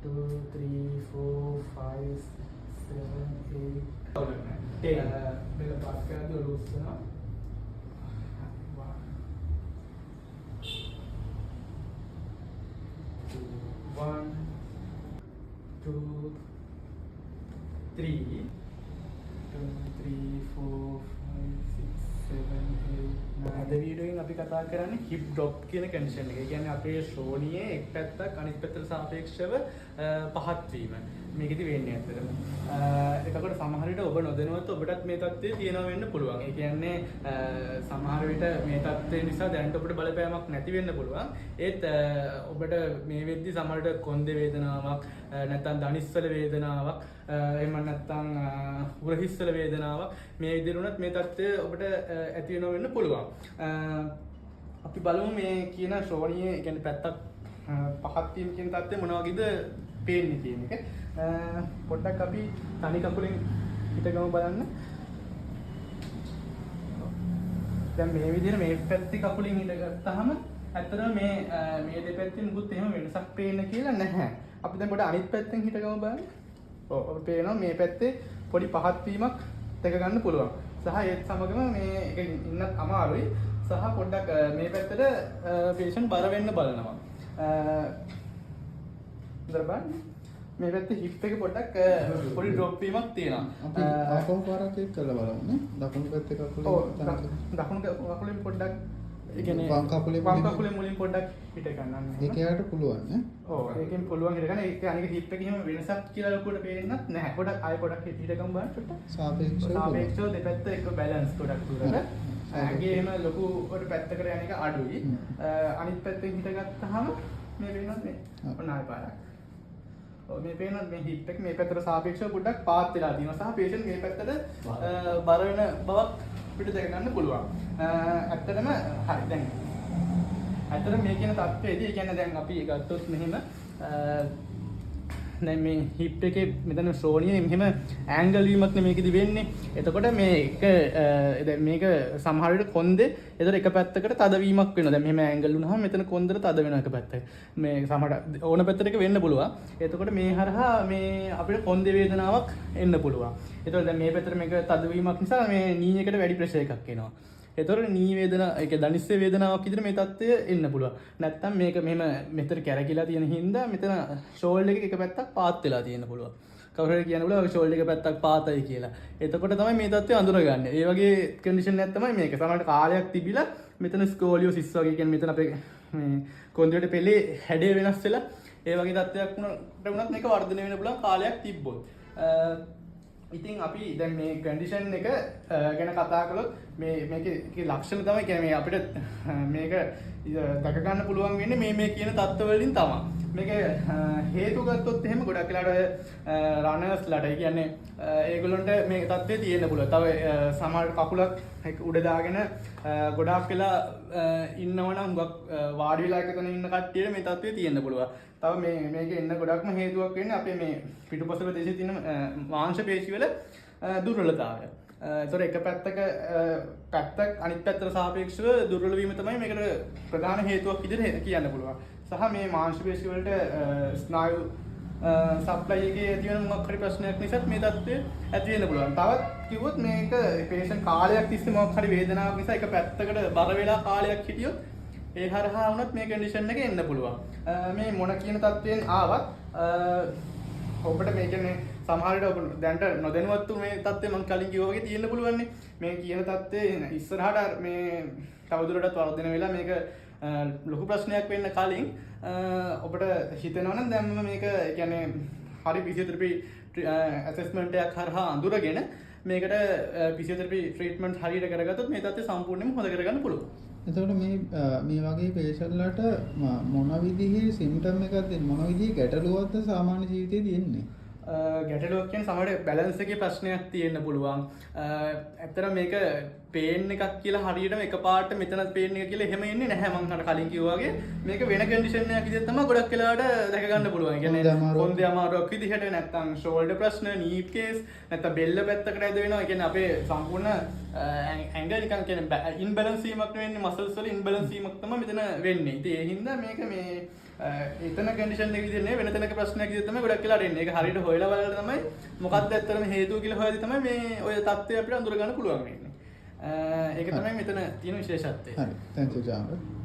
2 3 4 5 6 7 8 මෙල pass කරද්දී ඔලුව උස්සනවා 1 2 3 4 අද වීඩියෝෙන් අපි කතා කරන්නේ හිප් ඩ්‍රොප් කියන කන්ඩිෂන් එක. ඒ කියන්නේ අපේ ශ්‍රෝණියේ එක් පැත්තක් අනිත් පැත්තට සාපේක්ෂව පහත් වීම. මේකෙදි වෙන්නේ ඇත්තටම. එතකොට සමහර විට ඔබ නොදැනුවත් ඔබටත් මේ තත්ත්වය තියෙනවා වෙන්න පුළුවන්. ඒ කියන්නේ සමහර විට මේ තත්ත්වය නිසා දැනට ඔබට බලපෑමක් නැති වෙන්න පුළුවන්. ඒත් ඔබට මේ වෙද්දි සමහර විට කොන්දේ වේදනාවක් නැත්නම් දණිස්වල වේදනාවක් එහෙම නැත්නම් උරහිස්වල වේදනාවක් මේ විදිහට උනත් මේ තත්ත්වය ඔබට ඇති වෙනව වෙන්න පුළුවන්. අපි බලමු මේ කියන ශ්‍රෝණියේ කියන්නේ පැත්තක් පහත් වීම කියන තත්ත්වය මොන වගේද පේන්නේ කියන එක. පොඩ්ඩක් අපි තනි කකුලෙන් හිටගමු බලන්න. දැන් මේ විදිහට මේ පැත්තේ කකුලෙන් හිටගත්තාම ඇත්තටම මේ දෙපැත්තේ මුකුත් එහෙම වෙනසක් පේන්න කියලා නැහැ. අපි දැන් පොඩ්ඩක් අනිත් පැත්තෙන් හිටගමු බලන්න. ඔව් අපිට පේනවා මේ පැත්තේ පොඩි පහත් වීමක් දැක ගන්න පුළුවන්. සහ ඒත් සමගම මේ එක ඉන්නත් අමාරුයි. සහ පොඩ්ඩක් මේ පැත්තට පේෂන්ට් බර වෙන්න බලනවා. දරබන් මේ පැත්තේ හිප් එක පොඩ්ඩක් පොඩි ඩ්‍රොප් වීමක් තියෙනවා. අපි ආපහු පාරක් එක් කරලා බලමු නේ. දකුණු පැත්තේ කකුලෙන් දකුණු කකුලෙන් පොඩ්ඩක් ඒ කියන්නේ වම් කකුලෙන් මුලින් පොඩ්ඩක් හිට ගන්න. ඒක යාට පුළුවන් නේ. ඔව් ඒකෙන් පුළුවන් හිට ගන්න. ඒක අනික හිප් එකේ එහෙම වෙනසක් කියලා ලොකුවට පේන්නත් නැහැ. පොඩ්ඩක් ආයෙ පොඩ්ඩක් හිට ගමු බලන්න චුට්ටක්. සාපේක්ෂව දෙපැත්ත එක බැලන්ස් පොඩ්ඩක් දුරට. ඇගේ එහෙම ලොකුවට පැත්තකට යන එක අඩුයි. අනිත් පැත්තෙන් හිට ගත්තාම මේ වෙනවත් මේ. ඔන්න ආයෙ පාරක්. මේ පේනත් මේ හිප් එක මේ පැත්තට සාපේක්ෂව පොඩ්ඩක් පාත් වෙලා තියෙනවා සහ පේෂන්ට් මේ පැත්තට බර වෙන බවක් අපිට දැක ගන්න පුළුවන්. ඇත්තටම හරි දැන් ඇත්තටම මේ කියන තත්ත්වයේදී ඒ කියන්නේ දැන් අපි ගත්තොත් මෙහෙම දැන් මේ හිප් එකේ මෙතන ශ්‍රෝණියේ මෙහෙම ඇන්ගල් වීමක් නේ මේකෙදි වෙන්නේ. එතකොට මේ එක දැන් මේක සමහර විට කොන්දේ එතකොට එක පැත්තකට තදවීමක් වෙනවා. දැන් මෙහෙම ඇන්ගල් වුණාම මෙතන කොන්දේට තද වෙනවා එක පැත්තක. මේ සමහර ඕන පැත්තට එක වෙන්න පුළුවන්. එතකොට මේ හරහා මේ අපිට කොන්දේ වේදනාවක් එන්න පුළුවන්. එතකොට දැන් මේ පැත්තට මේක තදවීමක් නිසා මේ නී එකට වැඩි ප්‍රෙෂර් එකක් එනවා. එතකොට නී වේදනා ඒක දනිස්සේ වේදනාවක් විදිහට මේ තත්ත්වය එන්න පුළුවන්. නැත්තම් මේක මෙහෙම මෙතන කැරකිලා තියෙන හින්දා මෙතන ෂෝල්ඩර් එකේ එක පැත්තක් පාත් වෙලා තියෙන්න පුළුවන්. කවුරු හරි කියන්න පුළුවන් ෂෝල්ඩර් එක පැත්තක් පාතයි කියලා. එතකොට තමයි මේ තත්ත්වය අඳුරගන්නේ. ඒ වගේ කන්ඩිෂන් එකක් තමයි මේක. සමහරවිට කාලයක් තිබිලා මෙතන ස්කෝලියෝසිස් වගේ කියන්නේ මෙතන අපේ මේ කොන්දේට පෙළේ හැඩය වෙනස් වෙලා ඒ වගේ තත්ත්වයක් වුණත් මේක වර්ධනය වෙන්න පුළුවන් කාලයක් තිබ්බොත්. ඉතින් අපි දැන් මේ කන්ඩිෂන් එක ගැන කතා කළොත් මේකේ ලක්ෂණ තමයි කියන්නේ මේ අපිට මේක දැක ගන්න පුළුවන් වෙන්නේ මේ කියන තත්ත්ව වලින් තමයි. මේක හේතු ගත්තොත් එහෙම ගොඩක් වෙලාවට රනර්ස්ලාට ඒ කියන්නේ ඒගොල්ලන්ට මේ තත්ත්වය තියෙන්න පුළුවන්. තව සමහර කකුලක් උඩ දාගෙන ගොඩාක් වෙලා ඉන්නවනම් හුඟක් වාඩි වෙලා එකතන ඉන්න කට්ටියට මේ තත්ත්වය තියෙන්න පුළුවන්. තව මේක එන්න ගොඩක්ම හේතුවක් වෙන්නේ අපේ මේ පිටුපස ප්‍රදේශයේ තියෙන මාංශ පේශි වල දුර්වලතාවය. ඒතොර එක පැත්තක් අනිත් පැත්තට සාපේක්ෂව දුර්වල වීම තමයි මේකට ප්‍රධාන හේතුවක් විදිහට කියන්න පුළුවන්. සහ මේ මාංශ පේශි වලට ස්නායු සප්ලයි එකේ ඇති වෙන මොකක් හරි ප්‍රශ්නයක් නිසා මේ තත්ත්වය ඇති වෙන්න පුළුවන්. තවත් කිව්වොත් මේක පේෂන්ට් කාලයක් තිස්සේ මොකක් හරි වේදනාවක් නිසා එක පැත්තකට බර වෙලා කාලයක් හිටියොත් ඒ හරහා වුණත් මේ කන්ඩිෂන් එක එන්න පුළුවන්. මේ මොන කියන තත්ත්වයෙන් ආවත් ඔබට මේ කියන්නේ සමහර විට ඔබ දැනට නොදැනුවත්ව මේ තත්ත්වය මම කලින් කිව්වා වගේ තියෙන්න පුළුවන් නේ. මේ කියන තත්ත්වය ඉස්සරහට මේ තවදුරටත් වර්ධනය වෙලා මේක ලොකු ප්‍රශ්නයක් වෙන්න කලින් ඔබට හිතෙනවා නම් දැන්ම මේක කියන්නේ හරි ෆිසියෝതെරපි ඇසෙස්මන්ට් එකක් හරහා අඳුරගෙන මේකට ෆිසියෝതെරපි ට්‍රීට්මන්ට් හරියට කරගත්තොත් මේ තත්ත්වය සම්පූර්ණයෙන්ම හොද කරගන්න පුළුවන්. එතකොට මේ වගේ පේෂන්ට්ලාට මොන විදිහේ සිම්ටම් එකක්ද මොන විදිහේ ගැටලුවක්ද සාමාන්‍ය ජීවිතේ තියෙන්නේ? ගැටලුවක් කියන්නේ සමහරවිට බැලන්ස් එකේ ප්‍රශ්නයක් තියෙන්න පුළුවන්. ඇත්තටම මේක පේන් එකක් කියලා හරියටම එකපාරට මෙතන පේන් එක කියලා එහෙම එන්නේ නැහැ. මම අර කලින් කිව්වා වගේ මේක වෙන කන්ඩිෂන් එකක් විදිහට තමයි ගොඩක් වෙලාවට දැක ගන්න පුළුවන්. ඒ කියන්නේ කොන්දේ අමාරුවක් විදිහට නැත්තම් ෂෝල්ඩර් ප්‍රශ්න, නී කේස් නැත්තම් බෙල්ල පැත්තකට ඇද වෙනවා. ඒ කියන්නේ අපේ සම්පූර්ණ ඇඟ නිකන් කියන්නේ ඉන්බැලන්ස් වීමක් වෙන්නේ මසල්ස් වල ඉන්බැලන්ස් වීමක් තමයි මෙතන වෙන්නේ. ඉතින් ඒ හින්දා මේක මේ එතන කන්ඩිෂන් එක විදිහට නේ වෙන තැනක ප්‍රශ්නයක් විදිහට තමයි ගොඩක් වෙලාට එන්නේ. ඒක හරියට හොයලා බලලා තමයි මොකක්ද ඇත්තටම හේතුව කියලා හොයද්දි තමයි මේ ඔය தත්ත්වය අපිට අඳුර ගන්න පුළුවන් වෙන්නේ. ඒක තමයි මෙතන තියෙන විශේෂත්වය. හරි. thank you ජාමර.